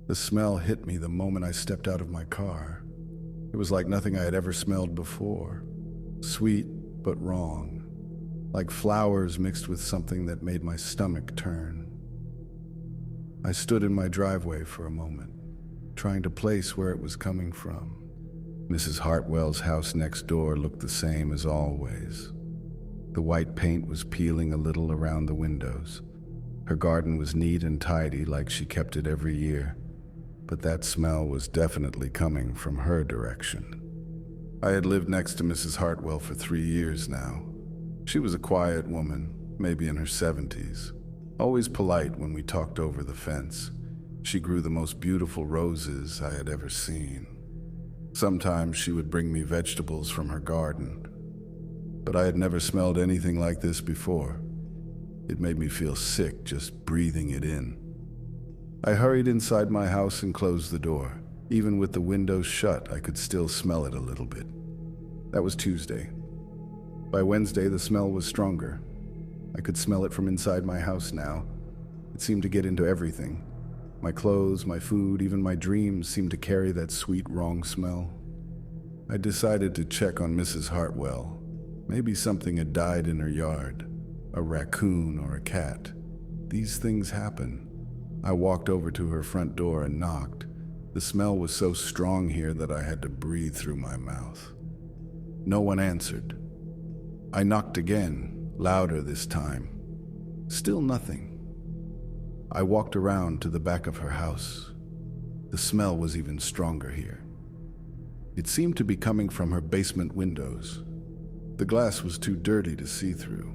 The smell hit me the moment I stepped out of my car. It was like nothing I had ever smelled before. Sweet, but wrong. Like flowers mixed with something that made my stomach turn. I stood in my driveway for a moment, trying to place where it was coming from. Mrs. Hartwell's house next door looked the same as always. The white paint was peeling a little around the windows. Her garden was neat and tidy like she kept it every year, but that smell was definitely coming from her direction. I had lived next to Mrs. Hartwell for 3 years now. She was a quiet woman, maybe in her 70s, always polite when we talked over the fence. She grew the most beautiful roses I had ever seen. Sometimes she would bring me vegetables from her garden, but I had never smelled anything like this before. It made me feel sick just breathing it in. I hurried inside my house and closed the door. Even with the windows shut, I could still smell it a little bit. That was Tuesday. By Wednesday, the smell was stronger. I could smell it from inside my house now. It seemed to get into everything. My clothes, my food, even my dreams seemed to carry that sweet, wrong smell. I decided to check on Mrs. Hartwell. Maybe something had died in her yard. A raccoon or a cat. These things happen. I walked over to her front door and knocked. The smell was so strong here that I had to breathe through my mouth. No one answered. I knocked again, louder this time. Still nothing. I walked around to the back of her house. The smell was even stronger here. It seemed to be coming from her basement windows. The glass was too dirty to see through.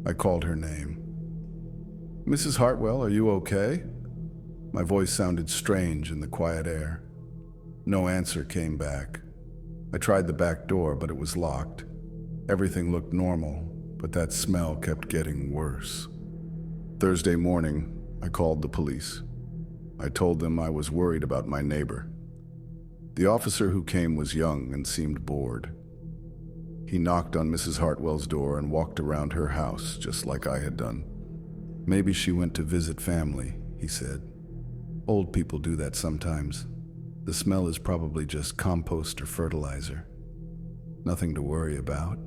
I called her name. "Mrs. Hartwell, are you okay?" My voice sounded strange in the quiet air. No answer came back. I tried the back door, but it was locked. Everything looked normal, but that smell kept getting worse. Thursday morning, I called the police. I told them I was worried about my neighbor. The officer who came was young and seemed bored. He knocked on Mrs. Hartwell's door and walked around her house, just like I had done. "Maybe she went to visit family," he said. "Old people do that sometimes. The smell is probably just compost or fertilizer. Nothing to worry about."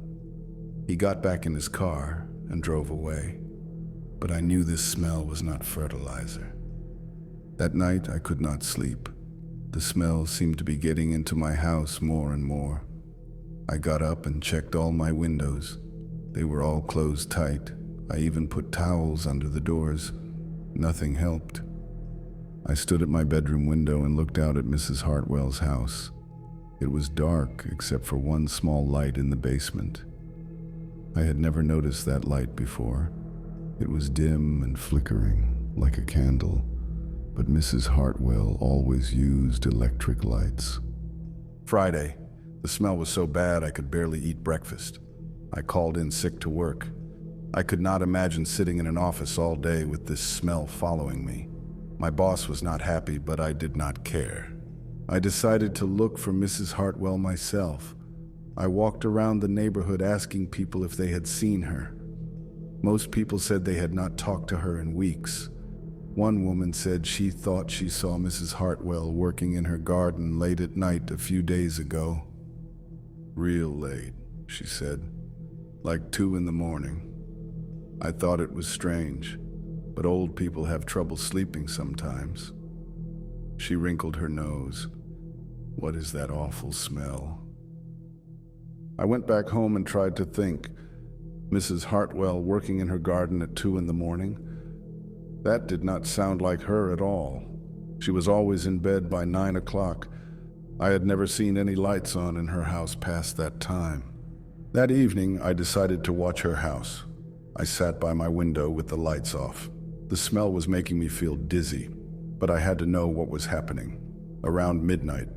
He got back in his car and drove away. But I knew this smell was not fertilizer. That night, I could not sleep. The smell seemed to be getting into my house more and more. I got up and checked all my windows. They were all closed tight. I even put towels under the doors. Nothing helped. I stood at my bedroom window and looked out at Mrs. Hartwell's house. It was dark except for one small light in the basement. I had never noticed that light before. It was dim and flickering, like a candle, but Mrs. Hartwell always used electric lights. Friday. The smell was so bad I could barely eat breakfast. I called in sick to work. I could not imagine sitting in an office all day with this smell following me. My boss was not happy, but I did not care. I decided to look for Mrs. Hartwell myself. I walked around the neighborhood asking people if they had seen her. Most people said they had not talked to her in weeks. One woman said she thought she saw Mrs. Hartwell working in her garden late at night a few days ago. "Real late," she said, "like 2 in the morning. I thought it was strange, but old people have trouble sleeping sometimes." She wrinkled her nose. "What is that awful smell?" I went back home and tried to think. Mrs. Hartwell working in her garden at 2 in the morning? That did not sound like her at all. She was always in bed by 9 o'clock. I had never seen any lights on in her house past that time. That evening, I decided to watch her house. I sat by my window with the lights off. The smell was making me feel dizzy, but I had to know what was happening. Around midnight,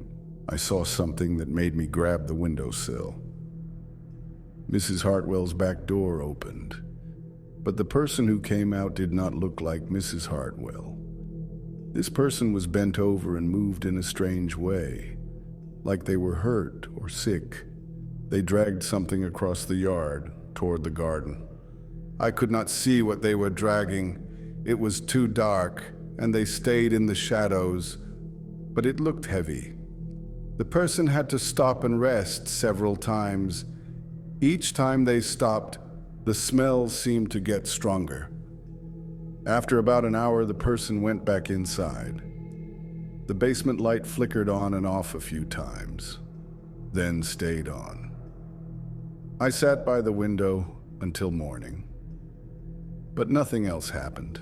I saw something that made me grab the windowsill. Mrs. Hartwell's back door opened, but the person who came out did not look like Mrs. Hartwell. This person was bent over and moved in a strange way, like they were hurt or sick. They dragged something across the yard toward the garden. I could not see what they were dragging. It was too dark, and they stayed in the shadows, but it looked heavy. The person had to stop and rest several times. Each time they stopped, the smell seemed to get stronger. After about an hour, the person went back inside. The basement light flickered on and off a few times, then stayed on. I sat by the window until morning, but nothing else happened.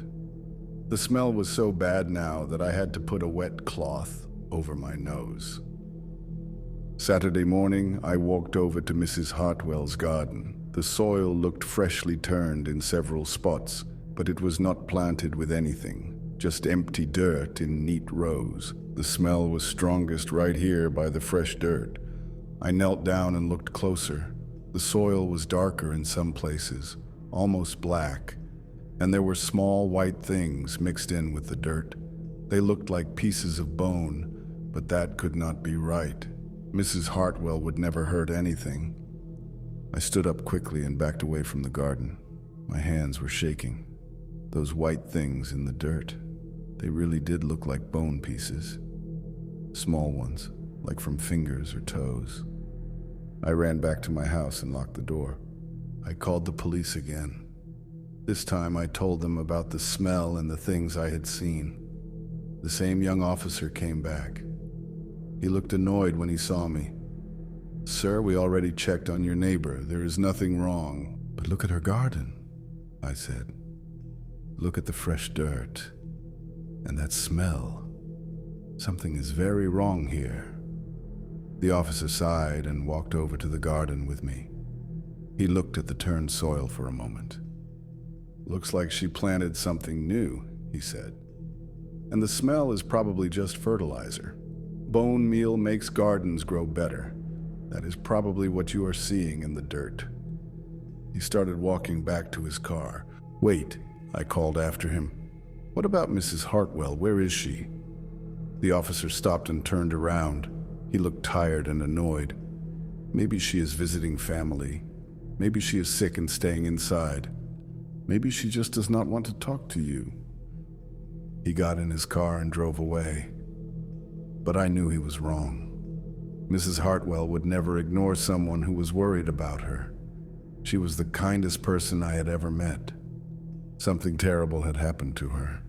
The smell was so bad now that I had to put a wet cloth over my nose. Saturday morning, I walked over to Mrs. Hartwell's garden. The soil looked freshly turned in several spots, but it was not planted with anything, just empty dirt in neat rows. The smell was strongest right here by the fresh dirt. I knelt down and looked closer. The soil was darker in some places, almost black, and there were small white things mixed in with the dirt. They looked like pieces of bone, but that could not be right. Mrs. Hartwell would never hurt anything. I stood up quickly and backed away from the garden. My hands were shaking. Those white things in the dirt, they really did look like bone pieces. Small ones, like from fingers or toes. I ran back to my house and locked the door. I called the police again. This time I told them about the smell and the things I had seen. The same young officer came back. He looked annoyed when he saw me. "Sir, we already checked on your neighbor. There is nothing wrong." "But look at her garden," I said. "Look at the fresh dirt. And that smell. Something is very wrong here." The officer sighed and walked over to the garden with me. He looked at the turned soil for a moment. "Looks like she planted something new," he said. "And the smell is probably just fertilizer. Bone meal makes gardens grow better. That is probably what you are seeing in the dirt." He started walking back to his car. "Wait," I called after him. "What about Mrs. Hartwell? Where is she?" The officer stopped and turned around. He looked tired and annoyed. "Maybe she is visiting family. Maybe she is sick and staying inside. Maybe she just does not want to talk to you." He got in his car and drove away. But I knew he was wrong. Mrs. Hartwell would never ignore someone who was worried about her. She was the kindest person I had ever met. Something terrible had happened to her.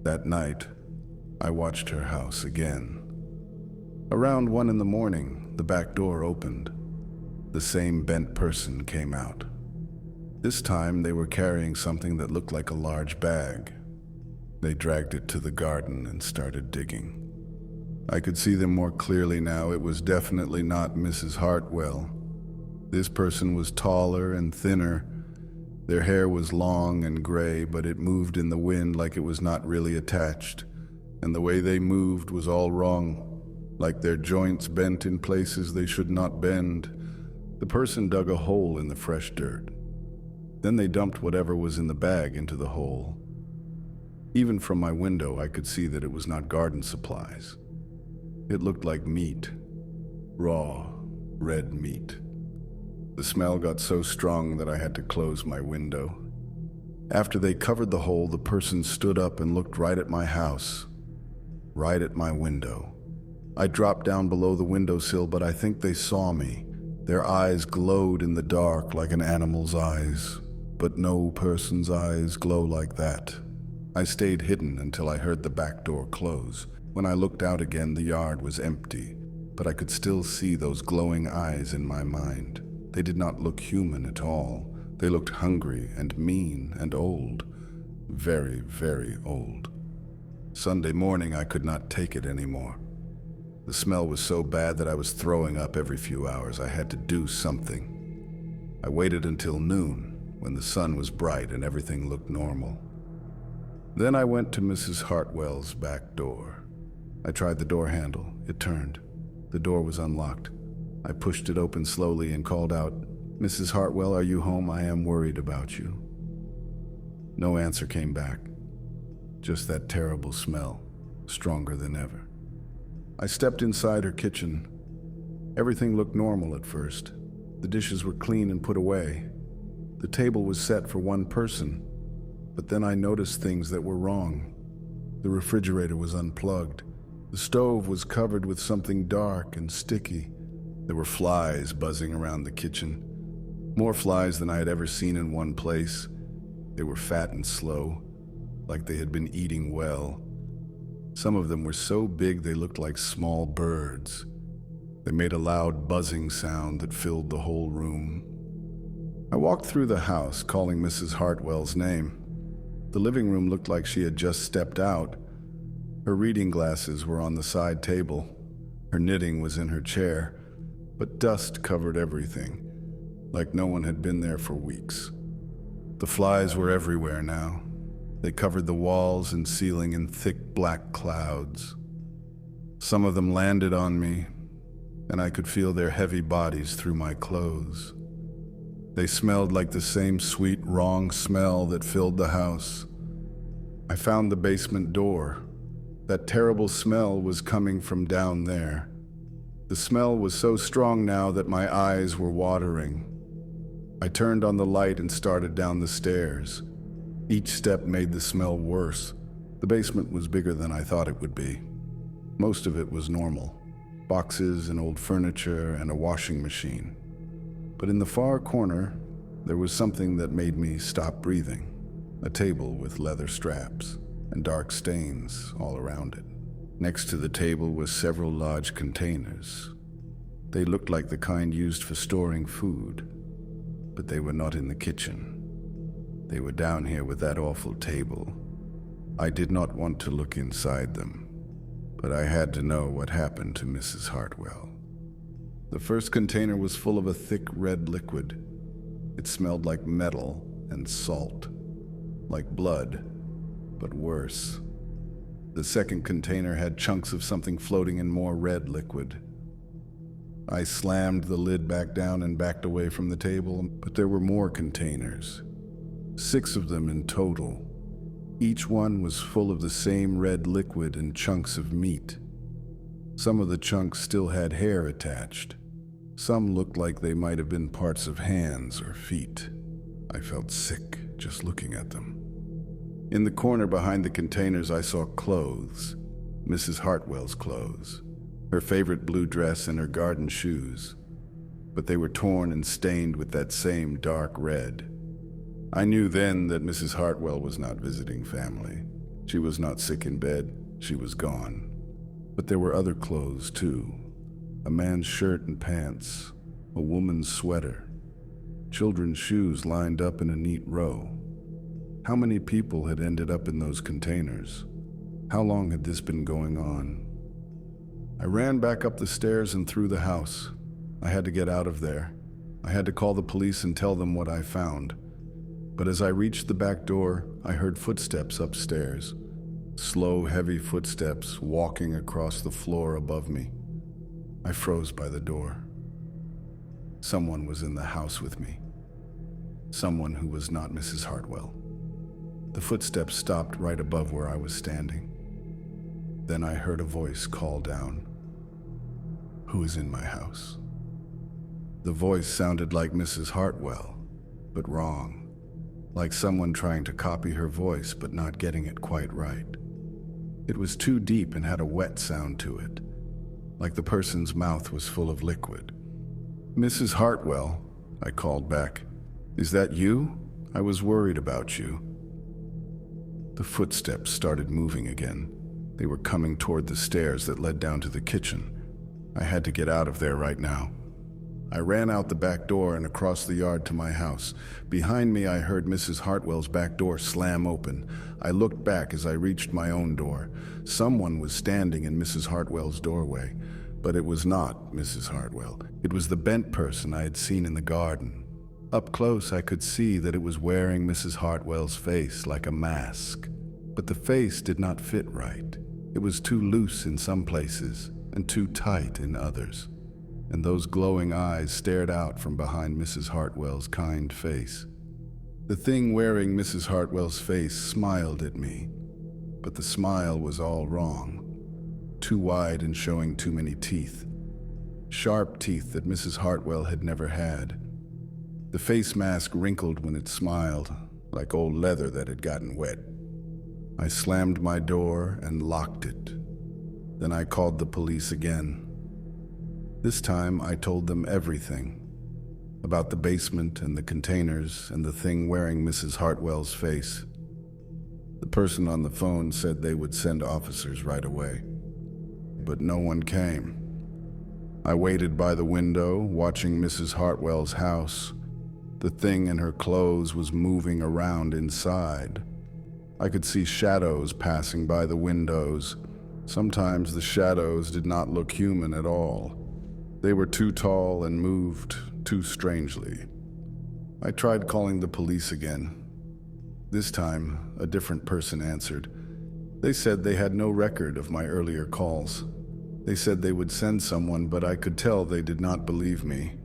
That night, I watched her house again. Around 1 in the morning, the back door opened. The same bent person came out. This time, they were carrying something that looked like a large bag. They dragged it to the garden and started digging. I could see them more clearly now. It was definitely not Mrs. Hartwell. This person was taller and thinner. Their hair was long and gray, but it moved in the wind like it was not really attached. And the way they moved was all wrong, like their joints bent in places they should not bend. The person dug a hole in the fresh dirt. Then they dumped whatever was in the bag into the hole. Even from my window, I could see that it was not garden supplies. It looked like meat, raw, red meat. The smell got so strong that I had to close my window. After they covered the hole, the person stood up and looked right at my house, right at my window. I dropped down below the windowsill, but I think they saw me. Their eyes glowed in the dark like an animal's eyes, but no person's eyes glow like that. I stayed hidden until I heard the back door close. When I looked out again, the yard was empty, but I could still see those glowing eyes in my mind. They did not look human at all. They looked hungry and mean and old. Very, very old. Sunday morning, I could not take it anymore. The smell was so bad that I was throwing up every few hours. I had to do something. I waited until noon, when the sun was bright and everything looked normal. Then I went to Mrs. Hartwell's back door. I tried the door handle. It turned. The door was unlocked. I pushed it open slowly and called out, "Mrs. Hartwell, are you home? I am worried about you." No answer came back. Just that terrible smell, stronger than ever. I stepped inside her kitchen. Everything looked normal at first. The dishes were clean and put away. The table was set for one person, but then I noticed things that were wrong. The refrigerator was unplugged. The stove was covered with something dark and sticky. There were flies buzzing around the kitchen. More flies than I had ever seen in one place. They were fat and slow, like they had been eating well. Some of them were so big they looked like small birds. They made a loud buzzing sound that filled the whole room. I walked through the house, calling Mrs. Hartwell's name. The living room looked like she had just stepped out. Her reading glasses were on the side table. Her knitting was in her chair, but dust covered everything, like no one had been there for weeks. The flies were everywhere now. They covered the walls and ceiling in thick black clouds. Some of them landed on me, and I could feel their heavy bodies through my clothes. They smelled like the same sweet, wrong smell that filled the house. I found the basement door. That terrible smell was coming from down there. The smell was so strong now that my eyes were watering. I turned on the light and started down the stairs. Each step made the smell worse. The basement was bigger than I thought it would be. Most of it was normal. Boxes and old furniture and a washing machine. But in the far corner, there was something that made me stop breathing. A table with leather straps and dark stains all around it. Next to the table were several large containers. They looked like the kind used for storing food, but they were not in the kitchen. They were down here with that awful table. I did not want to look inside them, but I had to know what happened to Mrs. Hartwell. The first container was full of a thick red liquid. It smelled like metal and salt, like blood, but worse. The second container had chunks of something floating in more red liquid. I slammed the lid back down and backed away from the table, but there were more containers. 6 of them in total. Each one was full of the same red liquid and chunks of meat. Some of the chunks still had hair attached. Some looked like they might have been parts of hands or feet. I felt sick just looking at them. In the corner behind the containers, I saw clothes. Mrs. Hartwell's clothes. Her favorite blue dress and her garden shoes. But they were torn and stained with that same dark red. I knew then that Mrs. Hartwell was not visiting family. She was not sick in bed. She was gone. But there were other clothes, too. A man's shirt and pants. A woman's sweater. Children's shoes lined up in a neat row. How many people had ended up in those containers? How long had this been going on? I ran back up the stairs and through the house. I had to get out of there. I had to call the police and tell them what I found. But as I reached the back door, I heard footsteps upstairs. Slow, heavy footsteps walking across the floor above me. I froze by the door. Someone was in the house with me. Someone who was not Mrs. Hartwell. The footsteps stopped right above where I was standing. Then I heard a voice call down, "Who is in my house?" The voice sounded like Mrs. Hartwell, but wrong. Like someone trying to copy her voice but not getting it quite right. It was too deep and had a wet sound to it, like the person's mouth was full of liquid. "Mrs. Hartwell," I called back. "Is that you? I was worried about you." The footsteps started moving again. They were coming toward the stairs that led down to the kitchen. I had to get out of there right now. I ran out the back door and across the yard to my house. Behind me, I heard Mrs. Hartwell's back door slam open. I looked back as I reached my own door. Someone was standing in Mrs. Hartwell's doorway, but it was not Mrs. Hartwell. It was the bent person I had seen in the garden. Up close, I could see that it was wearing Mrs. Hartwell's face like a mask. But the face did not fit right. It was too loose in some places and too tight in others. And those glowing eyes stared out from behind Mrs. Hartwell's kind face. The thing wearing Mrs. Hartwell's face smiled at me, but the smile was all wrong. Too wide and showing too many teeth. Sharp teeth that Mrs. Hartwell had never had. The face mask wrinkled when it smiled, like old leather that had gotten wet. I slammed my door and locked it. Then I called the police again. This time I told them everything. About the basement and the containers and the thing wearing Mrs. Hartwell's face. The person on the phone said they would send officers right away. But no one came. I waited by the window, watching Mrs. Hartwell's house. The thing in her clothes was moving around inside. I could see shadows passing by the windows. Sometimes the shadows did not look human at all. They were too tall and moved too strangely. I tried calling the police again. This time, a different person answered. They said they had no record of my earlier calls. They said they would send someone, but I could tell they did not believe me.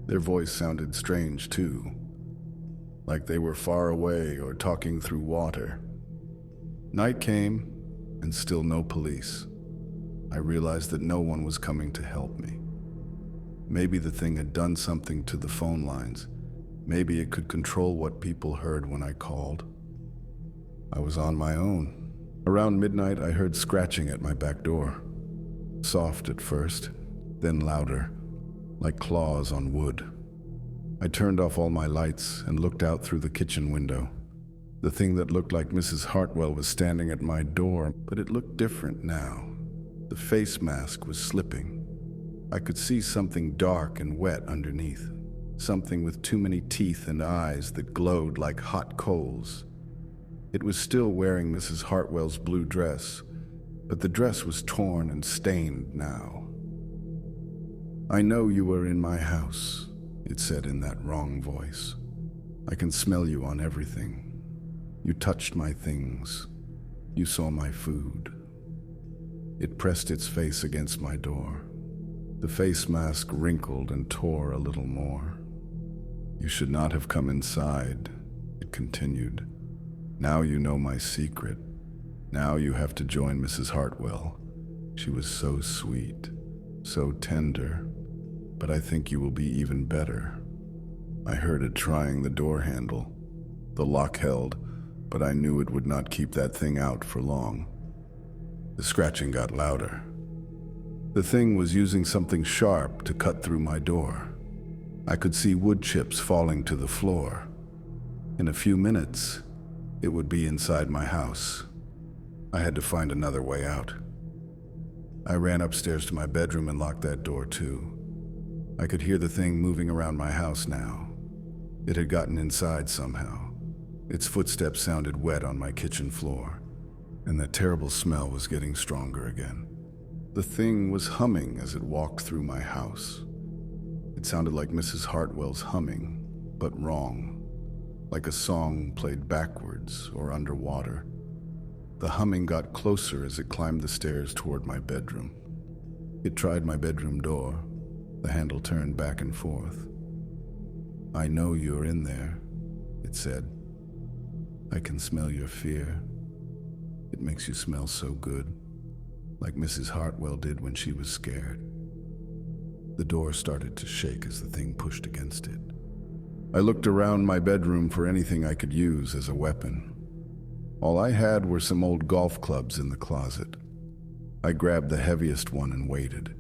Their voice sounded strange, too, like they were far away or talking through water. Night came, and still no police. I realized that no one was coming to help me. Maybe the thing had done something to the phone lines. Maybe it could control what people heard when I called. I was on my own. Around midnight, I heard scratching at my back door. Soft at first, then louder, like claws on wood. I turned off all my lights and looked out through the kitchen window. The thing that looked like Mrs. Hartwell was standing at my door, but it looked different now. The face mask was slipping. I could see something dark and wet underneath, something with too many teeth and eyes that glowed like hot coals. It was still wearing Mrs. Hartwell's blue dress, but the dress was torn and stained now. "I know you are in my house," it said in that wrong voice. "I can smell you on everything. You touched my things. You saw my food." It pressed its face against my door. The face mask wrinkled and tore a little more. "You should not have come inside," it continued. "Now you know my secret. Now you have to join Mrs. Hartwell. She was so sweet, so tender, but I think you will be even better." I heard it trying the door handle. The lock held, but I knew it would not keep that thing out for long. The scratching got louder. The thing was using something sharp to cut through my door. I could see wood chips falling to the floor. In a few minutes, it would be inside my house. I had to find another way out. I ran upstairs to my bedroom and locked that door too. I could hear the thing moving around my house now. It had gotten inside somehow. Its footsteps sounded wet on my kitchen floor, and that terrible smell was getting stronger again. The thing was humming as it walked through my house. It sounded like Mrs. Hartwell's humming, but wrong, like a song played backwards or underwater. The humming got closer as it climbed the stairs toward my bedroom. It tried my bedroom door. The handle turned back and forth. "I know you're in there," it said. "I can smell your fear. It makes you smell so good, like Mrs. Hartwell did when she was scared." The door started to shake as the thing pushed against it. I looked around my bedroom for anything I could use as a weapon. All I had were some old golf clubs in the closet. I grabbed the heaviest one and waited.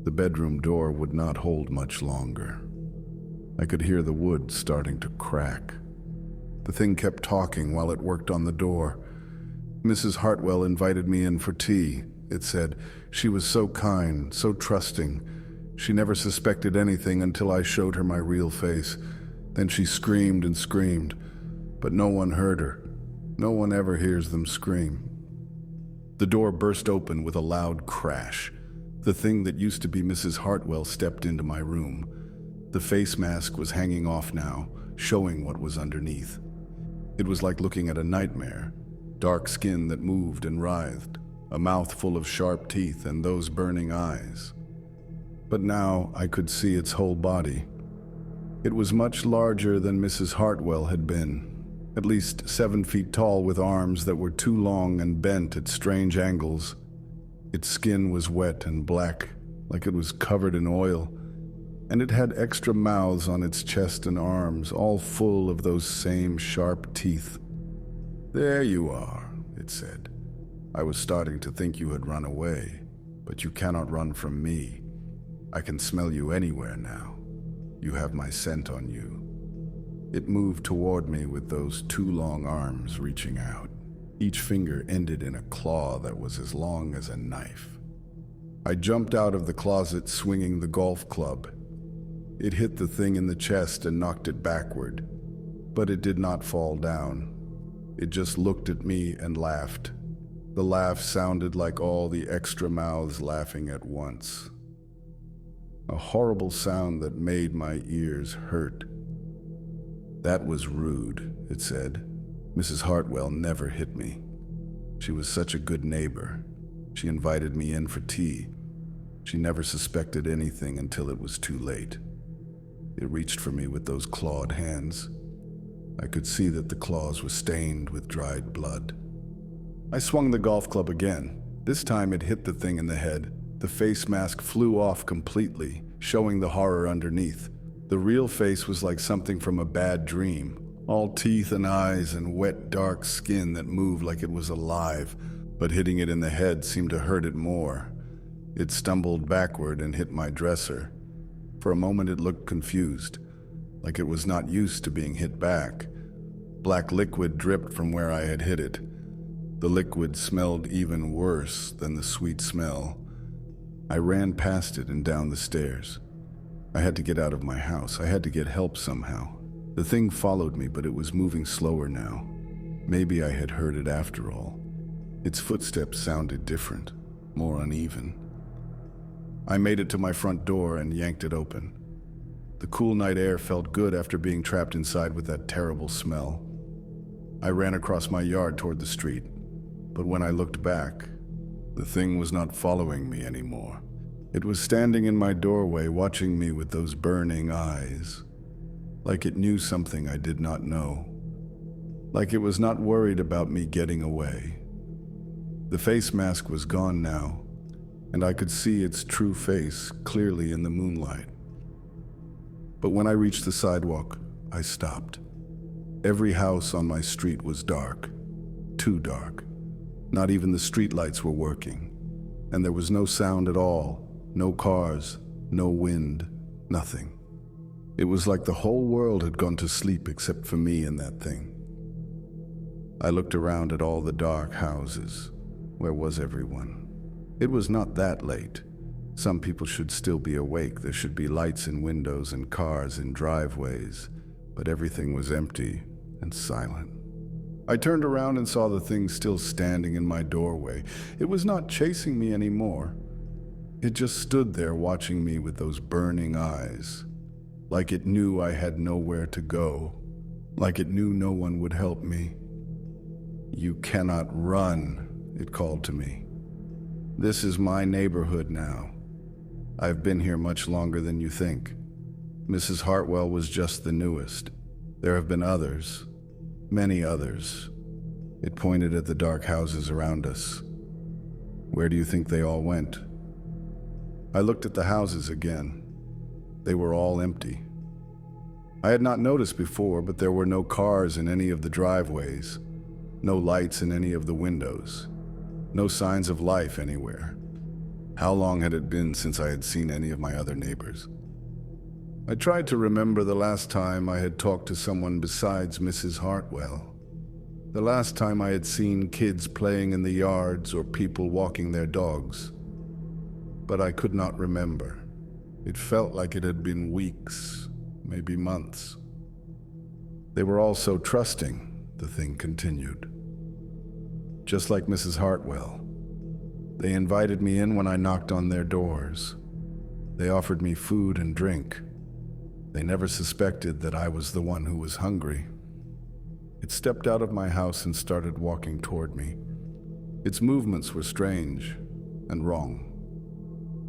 The bedroom door would not hold much longer. I could hear the wood starting to crack. The thing kept talking while it worked on the door. "Mrs. Hartwell invited me in for tea," it said. "She was so kind, so trusting. She never suspected anything until I showed her my real face. Then she screamed and screamed, but no one heard her. No one ever hears them scream." The door burst open with a loud crash. The thing that used to be Mrs. Hartwell stepped into my room. The face mask was hanging off now, showing what was underneath. It was like looking at a nightmare. Dark skin that moved and writhed, a mouth full of sharp teeth and those burning eyes. But now I could see its whole body. It was much larger than Mrs. Hartwell had been, at least 7 feet tall with arms that were too long and bent at strange angles. Its skin was wet and black, like it was covered in oil, and it had extra mouths on its chest and arms, all full of those same sharp teeth. "There you are," it said. "I was starting to think you had run away, but you cannot run from me. I can smell you anywhere now. You have my scent on you." It moved toward me with those 2 long arms reaching out. Each finger ended in a claw that was as long as a knife. I jumped out of the closet swinging the golf club. It hit the thing in the chest and knocked it backward, but it did not fall down. It just looked at me and laughed. The laugh sounded like all the extra mouths laughing at once. A horrible sound that made my ears hurt. "That was rude," it said. "Mrs. Hartwell never hit me. She was such a good neighbor. She invited me in for tea. She never suspected anything until it was too late." It reached for me with those clawed hands. I could see that the claws were stained with dried blood. I swung the golf club again. This time it hit the thing in the head. The face mask flew off completely, showing the horror underneath. The real face was like something from a bad dream. All teeth and eyes and wet, dark skin that moved like it was alive, but hitting it in the head seemed to hurt it more. It stumbled backward and hit my dresser. For a moment it looked confused, like it was not used to being hit back. Black liquid dripped from where I had hit it. The liquid smelled even worse than the sweet smell. I ran past it and down the stairs. I had to get out of my house. I had to get help somehow. The thing followed me, but it was moving slower now. Maybe I had heard it after all. Its footsteps sounded different, more uneven. I made it to my front door and yanked it open. The cool night air felt good after being trapped inside with that terrible smell. I ran across my yard toward the street, but when I looked back, the thing was not following me anymore. It was standing in my doorway, watching me with those burning eyes, like it knew something I did not know, like it was not worried about me getting away. The face mask was gone now, and I could see its true face clearly in the moonlight. But when I reached the sidewalk, I stopped. Every house on my street was dark, too dark. Not even the streetlights were working, and there was no sound at all, no cars, no wind, nothing. It was like the whole world had gone to sleep except for me and that thing. I looked around at all the dark houses. Where was everyone? It was not that late. Some people should still be awake. There should be lights in windows and cars in driveways, but everything was empty and silent. I turned around and saw the thing still standing in my doorway. It was not chasing me anymore. It just stood there watching me with those burning eyes, like it knew I had nowhere to go, like it knew no one would help me. "You cannot run," it called to me. "This is my neighborhood now. I've been here much longer than you think. Mrs. Hartwell was just the newest. There have been others, many others." It pointed at the dark houses around us. "Where do you think they all went?" I looked at the houses again. They were all empty. I had not noticed before, but there were no cars in any of the driveways, no lights in any of the windows, no signs of life anywhere. How long had it been since I had seen any of my other neighbors? I tried to remember the last time I had talked to someone besides Mrs. Hartwell. The last time I had seen kids playing in the yards or people walking their dogs. But I could not remember. It felt like it had been weeks, maybe months. "They were all so trusting," the thing continued. "Just like Mrs. Hartwell. They invited me in when I knocked on their doors. They offered me food and drink. They never suspected that I was the one who was hungry." It stepped out of my house and started walking toward me. Its movements were strange and wrong.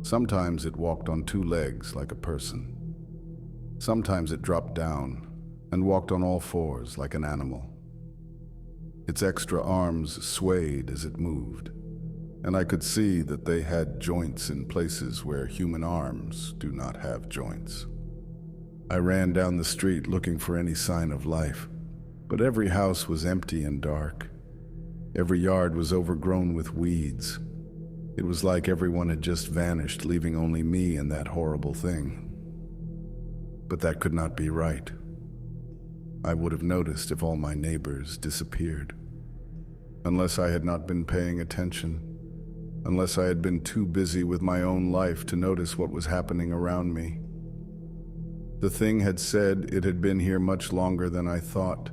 Sometimes it walked on 2 legs like a person. Sometimes it dropped down and walked on all 4s like an animal. Its extra arms swayed as it moved, and I could see that they had joints in places where human arms do not have joints. I ran down the street looking for any sign of life, but every house was empty and dark. Every yard was overgrown with weeds. It was like everyone had just vanished, leaving only me and that horrible thing. But that could not be right. I would have noticed if all my neighbors disappeared. Unless I had not been paying attention. Unless I had been too busy with my own life to notice what was happening around me. The thing had said it had been here much longer than I thought.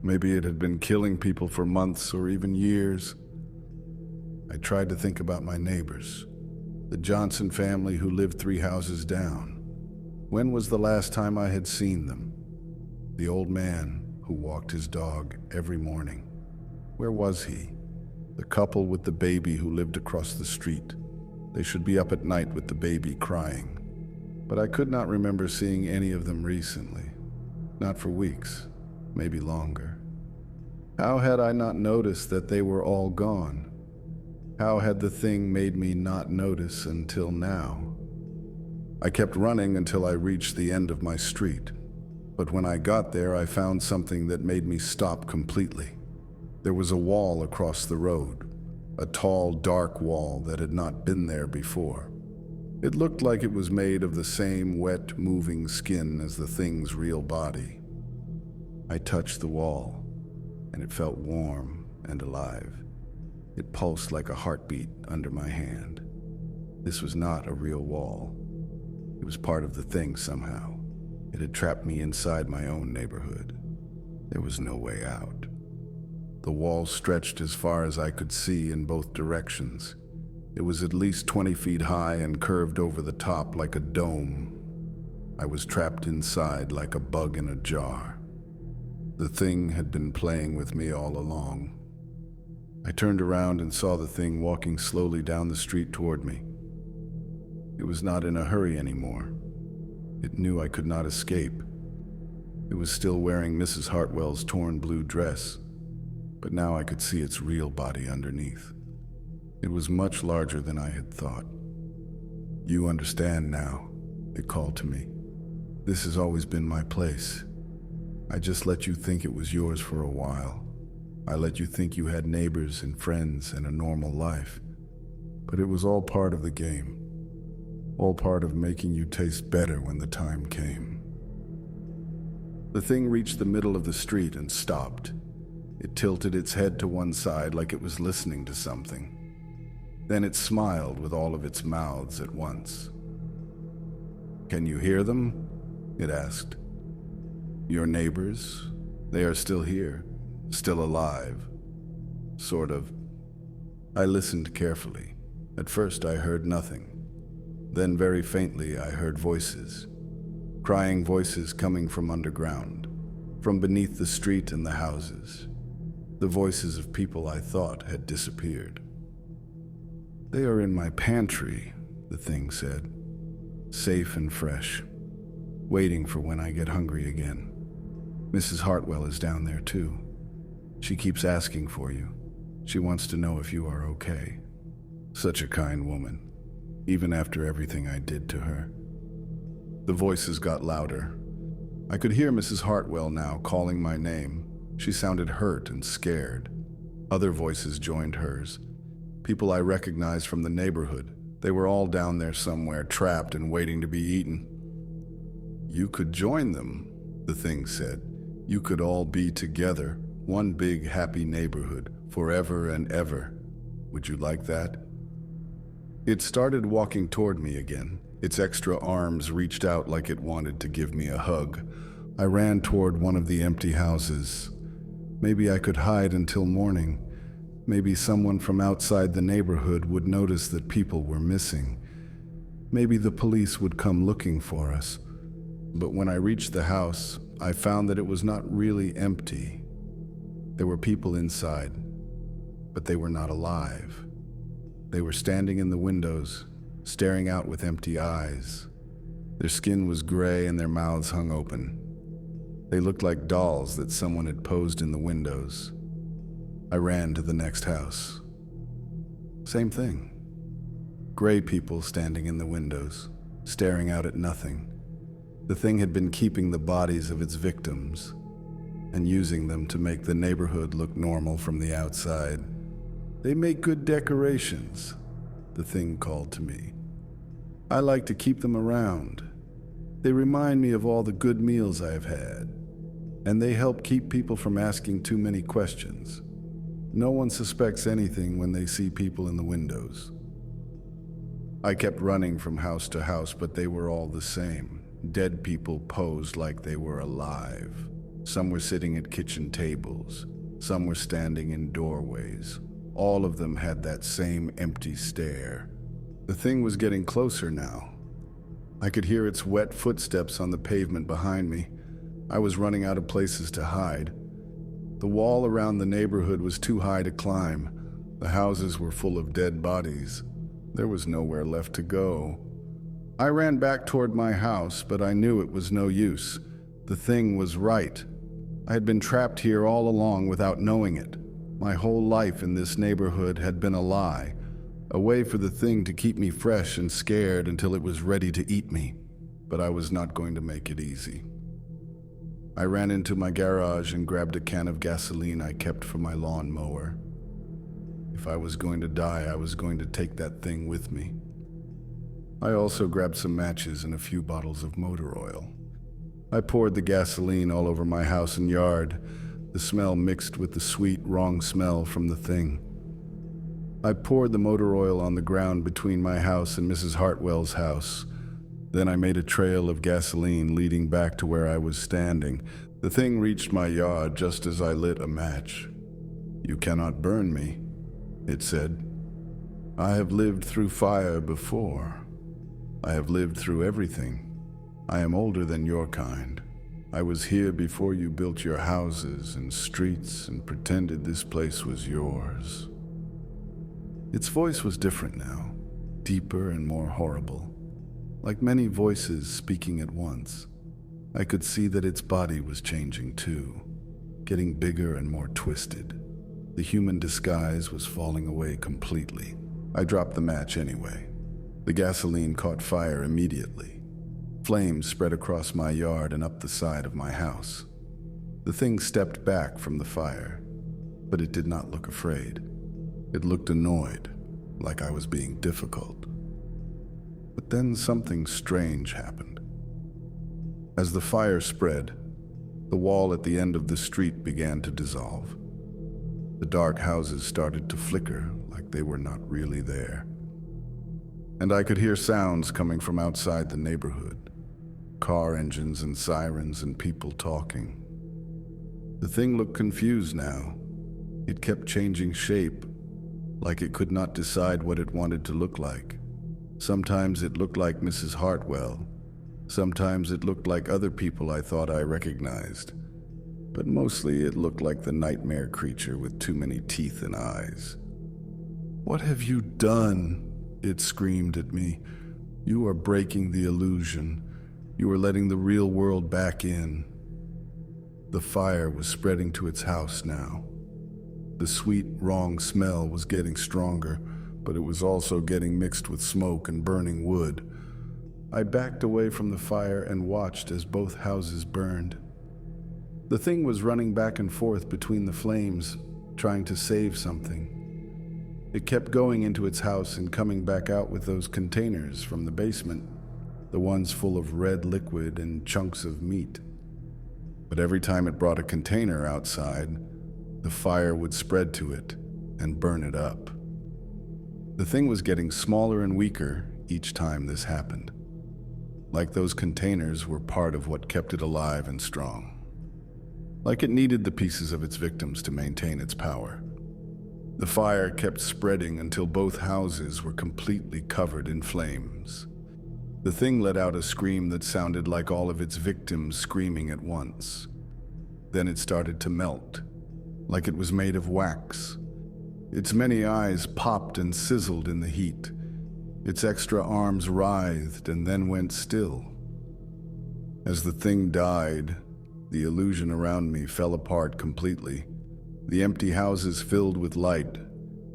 Maybe it had been killing people for months or even years. I tried to think about my neighbors, the Johnson family who lived 3 houses down. When was the last time I had seen them? The old man who walked his dog every morning. Where was he? The couple with the baby who lived across the street. They should be up at night with the baby crying. But I could not remember seeing any of them recently. Not for weeks, maybe longer. How had I not noticed that they were all gone? How had the thing made me not notice until now? I kept running until I reached the end of my street. But when I got there, I found something that made me stop completely. There was a wall across the road, a tall, dark wall that had not been there before. It looked like it was made of the same wet, moving skin as the thing's real body. I touched the wall, and it felt warm and alive. It pulsed like a heartbeat under my hand. This was not a real wall. It was part of the thing somehow. It had trapped me inside my own neighborhood. There was no way out. The wall stretched as far as I could see in both directions. It was at least 20 feet high and curved over the top like a dome. I was trapped inside like a bug in a jar. The thing had been playing with me all along. I turned around and saw the thing walking slowly down the street toward me. It was not in a hurry anymore. It knew I could not escape. It was still wearing Mrs. Hartwell's torn blue dress, but now I could see its real body underneath. It was much larger than I had thought. "You understand now," it called to me. "This has always been my place. I just let you think it was yours for a while. I let you think you had neighbors and friends and a normal life. But it was all part of the game. All part of making you taste better when the time came." The thing reached the middle of the street and stopped. It tilted its head to one side like it was listening to something. Then it smiled with all of its mouths at once. "Can you hear them?" it asked. "Your neighbors? They are still here, still alive. Sort of." I listened carefully. At first I heard nothing. Then very faintly I heard voices. Crying voices coming from underground, from beneath the street and the houses. The voices of people I thought had disappeared. "They are in my pantry," the thing said. "Safe and fresh, waiting for when I get hungry again. Mrs. Hartwell is down there too. She keeps asking for you. She wants to know if you are okay. Such a kind woman, even after everything I did to her." The voices got louder. I could hear Mrs. Hartwell now calling my name. She sounded hurt and scared. Other voices joined hers. People I recognized from the neighborhood. They were all down there somewhere, trapped and waiting to be eaten. "You could join them," the thing said. "You could all be together, one big happy neighborhood, forever and ever. Would you like that?" It started walking toward me again. Its extra arms reached out like it wanted to give me a hug. I ran toward one of the empty houses. Maybe I could hide until morning. Maybe someone from outside the neighborhood would notice that people were missing. Maybe the police would come looking for us. But when I reached the house, I found that it was not really empty. There were people inside, but they were not alive. They were standing in the windows, staring out with empty eyes. Their skin was gray and their mouths hung open. They looked like dolls that someone had posed in the windows. I ran to the next house. Same thing. Gray people standing in the windows, staring out at nothing. The thing had been keeping the bodies of its victims. and using them to make the neighborhood look normal from the outside. "They make good decorations," the thing called to me. "I like to keep them around. They remind me of all the good meals I have had, and they help keep people from asking too many questions. No one suspects anything when they see people in the windows." I kept running from house to house, but they were all the same. Dead people posed like they were alive. Some were sitting at kitchen tables. Some were standing in doorways. All of them had that same empty stare. The thing was getting closer now. I could hear its wet footsteps on the pavement behind me. I was running out of places to hide. The wall around the neighborhood was too high to climb. The houses were full of dead bodies. There was nowhere left to go. I ran back toward my house, but I knew it was no use. The thing was right. I had been trapped here all along without knowing it. My whole life in this neighborhood had been a lie, a way for the thing to keep me fresh and scared until it was ready to eat me. But I was not going to make it easy. I ran into my garage and grabbed a can of gasoline I kept for my lawnmower. If I was going to die, I was going to take that thing with me. I also grabbed some matches and a few bottles of motor oil. I poured the gasoline all over my house and yard. The smell mixed with the sweet, wrong smell from the thing. I poured the motor oil on the ground between my house and Mrs. Hartwell's house. Then I made a trail of gasoline leading back to where I was standing. The thing reached my yard just as I lit a match. "You cannot burn me," it said. "I have lived through fire before. I have lived through everything. I am older than your kind. I was here before you built your houses and streets and pretended this place was yours." Its voice was different now, deeper and more horrible. Like many voices speaking at once, I could see that its body was changing too, getting bigger and more twisted. The human disguise was falling away completely. I dropped the match anyway. The gasoline caught fire immediately. Flames spread across my yard and up the side of my house. The thing stepped back from the fire, but it did not look afraid. It looked annoyed, like I was being difficult. But then something strange happened. As the fire spread, the wall at the end of the street began to dissolve. The dark houses started to flicker like they were not really there. And I could hear sounds coming from outside the neighborhood. Car engines and sirens and people talking. The thing looked confused now. It kept changing shape, like it could not decide what it wanted to look like. Sometimes it looked like Mrs. Hartwell. Sometimes it looked like other people I thought I recognized. But mostly it looked like the nightmare creature with too many teeth and eyes. "What have you done?" it screamed at me. "You are breaking the illusion. You are letting the real world back in." The fire was spreading to its house now. The sweet, wrong smell was getting stronger, but it was also getting mixed with smoke and burning wood. I backed away from the fire and watched as both houses burned. The thing was running back and forth between the flames, trying to save something. It kept going into its house and coming back out with those containers from the basement, the ones full of red liquid and chunks of meat. But every time it brought a container outside, the fire would spread to it and burn it up. The thing was getting smaller and weaker each time this happened. Like those containers were part of what kept it alive and strong. Like it needed the pieces of its victims to maintain its power. The fire kept spreading until both houses were completely covered in flames. The thing let out a scream that sounded like all of its victims screaming at once. Then it started to melt, like it was made of wax. Its many eyes popped and sizzled in the heat. Its extra arms writhed and then went still. As the thing died, the illusion around me fell apart completely. The empty houses filled with light.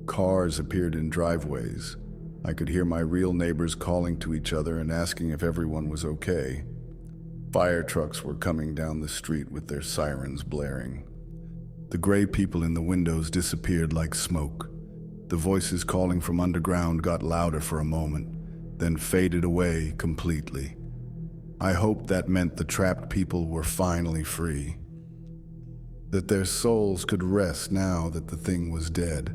Cars appeared in driveways. I could hear my real neighbors calling to each other and asking if everyone was okay. Fire trucks were coming down the street with their sirens blaring. The gray people in the windows disappeared like smoke. The voices calling from underground got louder for a moment, then faded away completely. I hoped that meant the trapped people were finally free, that their souls could rest now that the thing was dead.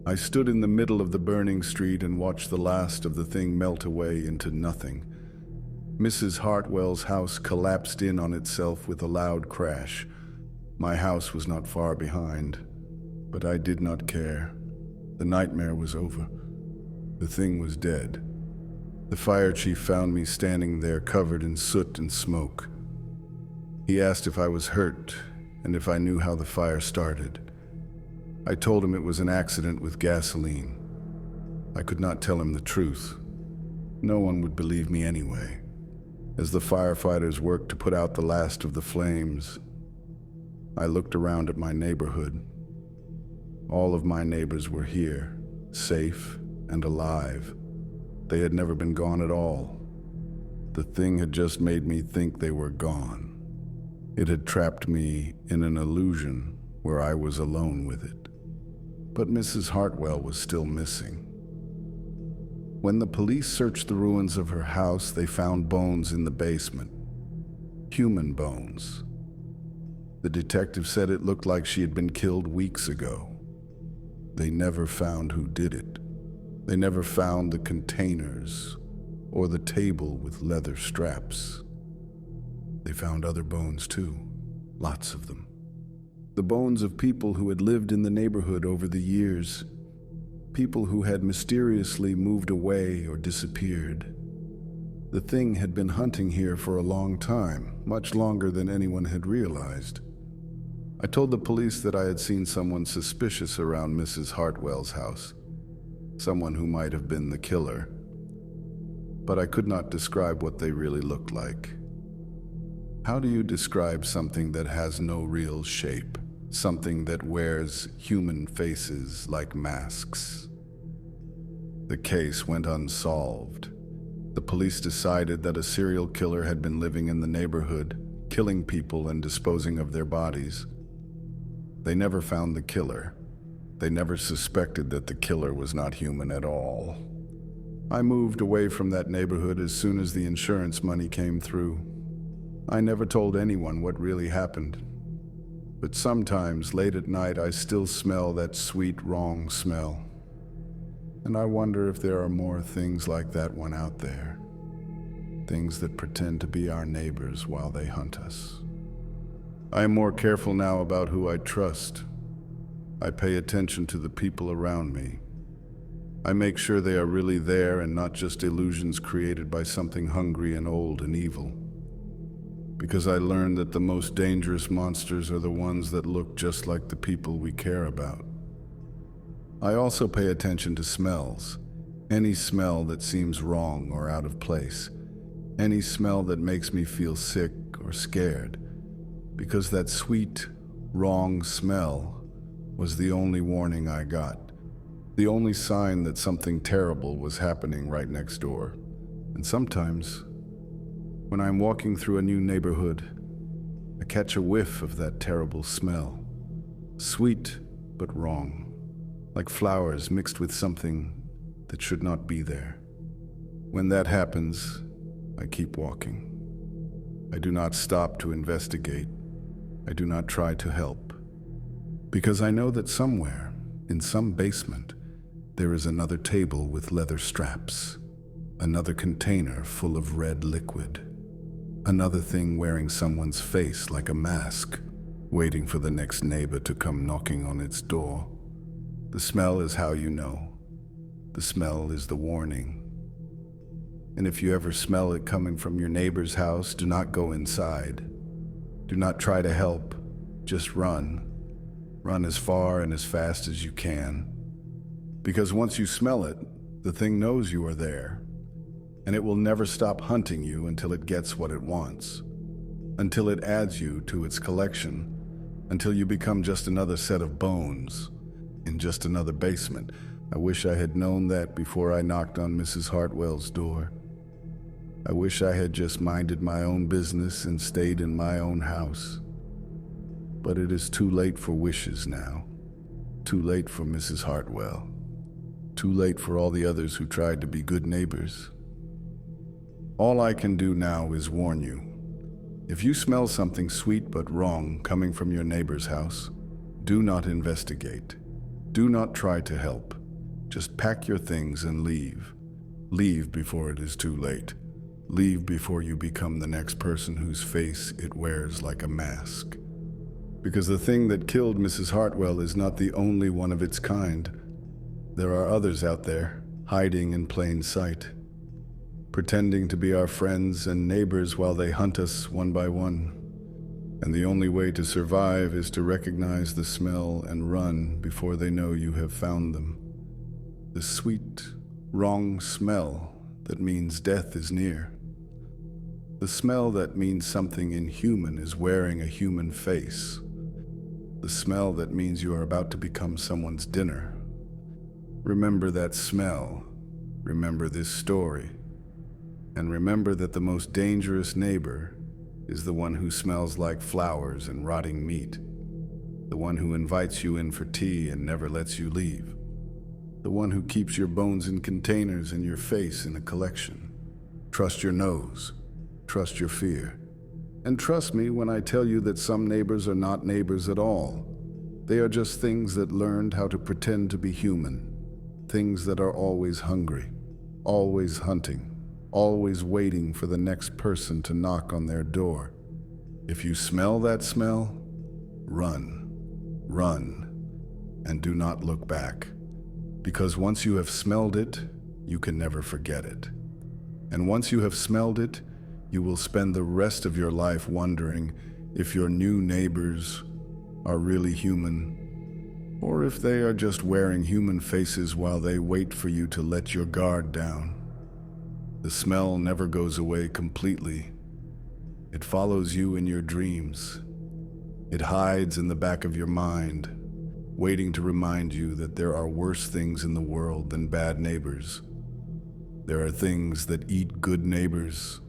I stood in the middle of the burning street and watched the last of the thing melt away into nothing. Mrs. Hartwell's house collapsed in on itself with a loud crash. My house was not far behind, but I did not care. The nightmare was over. The thing was dead. The fire chief found me standing there covered in soot and smoke. He asked if I was hurt and if I knew how the fire started. I told him it was an accident with gasoline. I could not tell him the truth. No one would believe me anyway. As the firefighters worked to put out the last of the flames, I looked around at my neighborhood. All of my neighbors were here, safe and alive. They had never been gone at all. The thing had just made me think they were gone. It had trapped me in an illusion where I was alone with it. But Mrs. Hartwell was still missing. When the police searched the ruins of her house, they found bones in the basement. Human bones. The detective said it looked like she had been killed weeks ago. They never found who did it. They never found the containers or the table with leather straps. They found other bones too, lots of them. The bones of people who had lived in the neighborhood over the years, people who had mysteriously moved away or disappeared. The thing had been hunting here for a long time, much longer than anyone had realized. I told the police that I had seen someone suspicious around Mrs. Hartwell's house, someone who might have been the killer, but I could not describe what they really looked like. How do you describe something that has no real shape? Something that wears human faces like masks? The case went unsolved. The police decided that a serial killer had been living in the neighborhood, killing people and disposing of their bodies. They never found the killer. They never suspected that the killer was not human at all. I moved away from that neighborhood as soon as the insurance money came through. I never told anyone what really happened. But sometimes, late at night, I still smell that sweet, wrong smell. And I wonder if there are more things like that one out there. Things that pretend to be our neighbors while they hunt us. I am more careful now about who I trust. I pay attention to the people around me. I make sure they are really there and not just illusions created by something hungry and old and evil. Because I learned that the most dangerous monsters are the ones that look just like the people we care about. I also pay attention to smells. Any smell that seems wrong or out of place. Any smell that makes me feel sick or scared. Because that sweet, wrong smell was the only warning I got. The only sign that something terrible was happening right next door. And sometimes, when I'm walking through a new neighborhood, I catch a whiff of that terrible smell. Sweet, but wrong. Like flowers mixed with something that should not be there. When that happens, I keep walking. I do not stop to investigate. I do not try to help. Because I know that somewhere, in some basement, there is another table with leather straps. Another container full of red liquid. Another thing wearing someone's face like a mask, waiting for the next neighbor to come knocking on its door. The smell is how you know. The smell is the warning. And if you ever smell it coming from your neighbor's house, do not go inside. Do not try to help. Just run. Run as far and as fast as you can. Because once you smell it, the thing knows you are there. And it will never stop hunting you until it gets what it wants. Until it adds you to its collection. Until you become just another set of bones in just another basement. I wish I had known that before I knocked on Mrs. Hartwell's door. I wish I had just minded my own business and stayed in my own house. But it is too late for wishes now. Too late for Mrs. Hartwell. Too late for all the others who tried to be good neighbors. All I can do now is warn you. If you smell something sweet but wrong coming from your neighbor's house, do not investigate. Do not try to help. Just pack your things and leave. Leave before it is too late. Leave before you become the next person whose face it wears like a mask. Because the thing that killed Mrs. Hartwell is not the only one of its kind. There are others out there, hiding in plain sight, pretending to be our friends and neighbors while they hunt us one by one. And the only way to survive is to recognize the smell and run before they know you have found them. The sweet, wrong smell that means death is near. The smell that means something inhuman is wearing a human face. The smell that means you are about to become someone's dinner. Remember that smell. Remember this story. And remember that the most dangerous neighbor is the one who smells like flowers and rotting meat. The one who invites you in for tea and never lets you leave. The one who keeps your bones in containers and your face in a collection. Trust your nose. Trust your fear. And trust me when I tell you that some neighbors are not neighbors at all. They are just things that learned how to pretend to be human. Things that are always hungry, always hunting, always waiting for the next person to knock on their door. If you smell that smell, run, run, and do not look back. Because once you have smelled it, you can never forget it. And once you have smelled it, you will spend the rest of your life wondering if your new neighbors are really human, or if they are just wearing human faces while they wait for you to let your guard down. The smell never goes away completely. It follows you in your dreams. It hides in the back of your mind, waiting to remind you that there are worse things in the world than bad neighbors. There are things that eat good neighbors,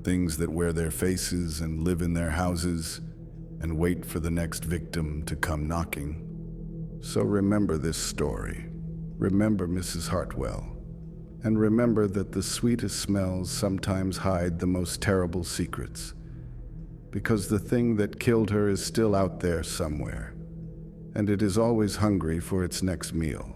things that wear their faces and live in their houses and wait for the next victim to come knocking. So remember this story. Remember Mrs. Hartwell. And remember that the sweetest smells sometimes hide the most terrible secrets. Because the thing that killed her is still out there somewhere, and it is always hungry for its next meal.